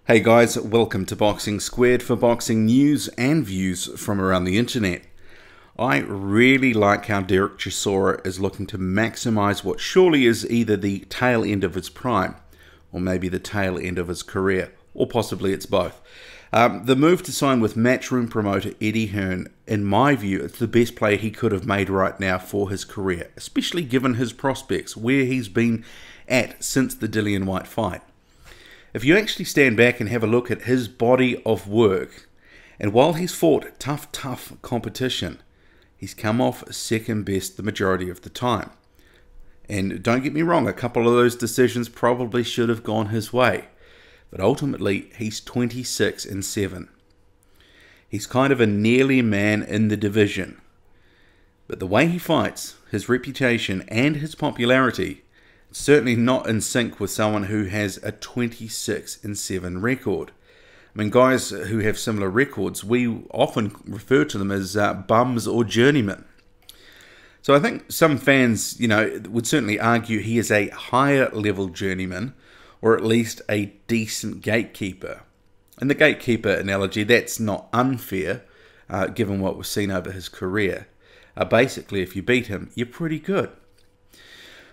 Hey guys, welcome to Boxing Squared for boxing news and views from around the internet. I really like how Derek Chisora is looking to maximise what surely is either the tail end of his prime, or maybe the tail end of his career, or possibly it's both. The move to sign with Matchroom promoter Eddie Hearn, in my view, it's the best play he could have made right now for his career, especially given his prospects, where he's been at since the Dillian Whyte fight. If you actually stand back and have a look at his body of work, and while he's fought tough competition, he's come off second best the majority of the time. And don't get me wrong, a couple of those decisions probably should have gone his way. But ultimately, he's 26-7. He's kind of a nearly man in the division. But the way he fights, his reputation and his popularity, certainly not in sync with someone who has a 26-7 record. I mean, guys who have similar records, we often refer to them as bums or journeymen. So I think some fans, would certainly argue he is a higher level journeyman, or at least a decent gatekeeper. And the gatekeeper analogy, that's not unfair, given what we've seen over his career. Basically, if you beat him, you're pretty good.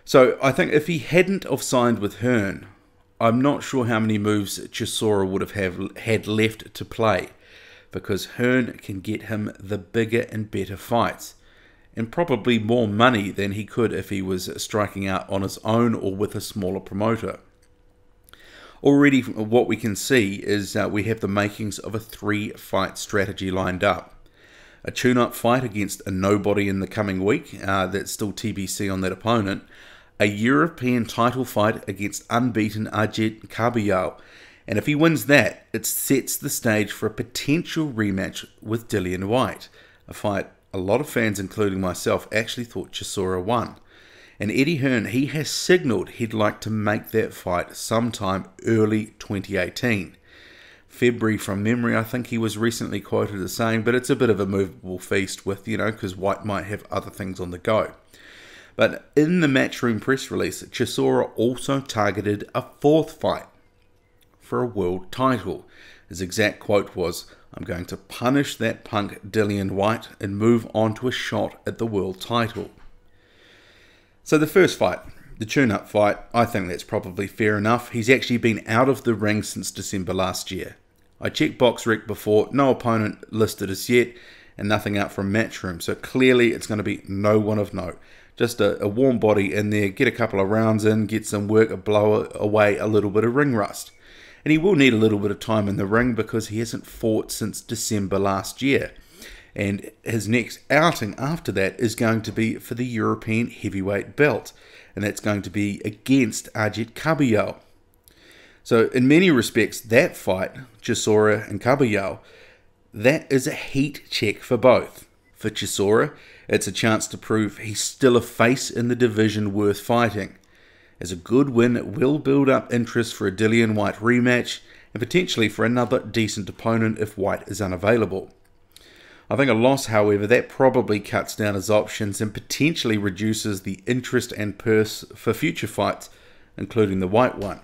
So I think if he hadn't have signed with Hearn, I'm not sure how many moves Chisora would have had left to play, because Hearn can get him the bigger and better fights, and probably more money than he could if he was striking out on his own or with a smaller promoter. Already what we can see is we have the makings of a 3-fight strategy lined up. A tune-up fight against a nobody in the coming week, that's still TBC on that opponent. A European title fight against unbeaten Ajit Kabayel, and if he wins that, it sets the stage for a potential rematch with Dillian Whyte, a fight a lot of fans, including myself, actually thought Chisora won. And Eddie Hearn, he has signalled he'd like to make that fight sometime early 2018. February from memory, I think he was recently quoted as saying, but it's a bit of a movable feast with, because Whyte might have other things on the go. But in the Matchroom press release, Chisora also targeted a 4th fight for a world title. His exact quote was, "I'm going to punish that punk Dillian Whyte and move on to a shot at the world title." So the first fight, the tune-up fight, I think that's probably fair enough. He's actually been out of the ring since December last year. I checked BoxRec before, no opponent listed as yet, and nothing out from Matchroom, so clearly it's going to be no one of note. Just a warm body in there, get a couple of rounds in, get some work, blow away a little bit of ring rust. And he will need a little bit of time in the ring because he hasn't fought since December last year. And his next outing after that is going to be for the European heavyweight belt. And that's going to be against Ajit Kabayel. So in many respects, that fight, Chisora and Kabayel, that is a heat check for both. For Chisora, it's a chance to prove he's still a face in the division worth fighting, as a good win will build up interest for a Dillian Whyte rematch and potentially for another decent opponent if Whyte is unavailable. I think a loss, however, that probably cuts down his options and potentially reduces the interest and purse for future fights, including the Whyte one.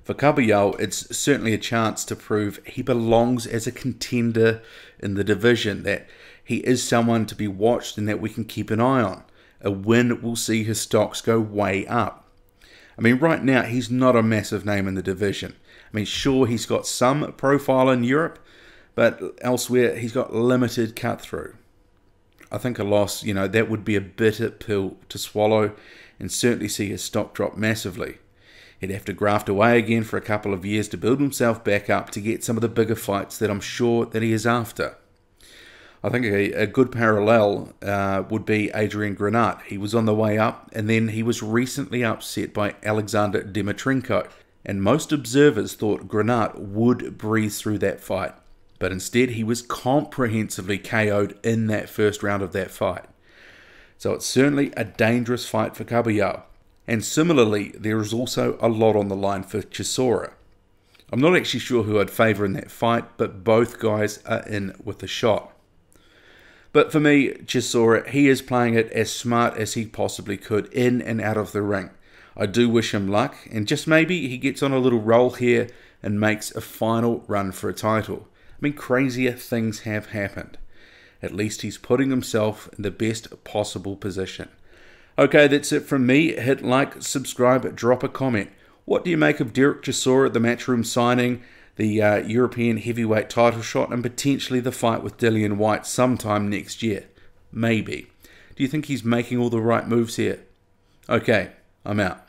For Kabayel, it's certainly a chance to prove he belongs as a contender in the division, that he is someone to be watched and that we can keep an eye on. A win will see his stocks go way up. I mean, right now, he's not a massive name in the division. I mean, sure, he's got some profile in Europe, but elsewhere, he's got limited cut-through. I think a loss, that would be a bitter pill to swallow and certainly see his stock drop massively. He'd have to graft away again for a couple of years to build himself back up to get some of the bigger fights that I'm sure that he is after. I think a good parallel would be Adrian Granat. He was on the way up, and then he was recently upset by Alexander Dimitrenko. And most observers thought Granat would breeze through that fight. But instead, he was comprehensively KO'd in that first round of that fight. So it's certainly a dangerous fight for Kabayel. And similarly, there is also a lot on the line for Chisora. I'm not actually sure who I'd favour in that fight, but both guys are in with a shot. But for me, Chisora, he is playing it as smart as he possibly could in and out of the ring. I do wish him luck, and just maybe he gets on a little roll here and makes a final run for a title. I mean, crazier things have happened. At least he's putting himself in the best possible position. Okay, that's it from me. Hit like, subscribe, drop a comment. What do you make of Derek Chisora at the Matchroom signing, the European heavyweight title shot, and potentially the fight with Dillian Whyte sometime next year? Maybe. Do you think he's making all the right moves here? Okay, I'm out.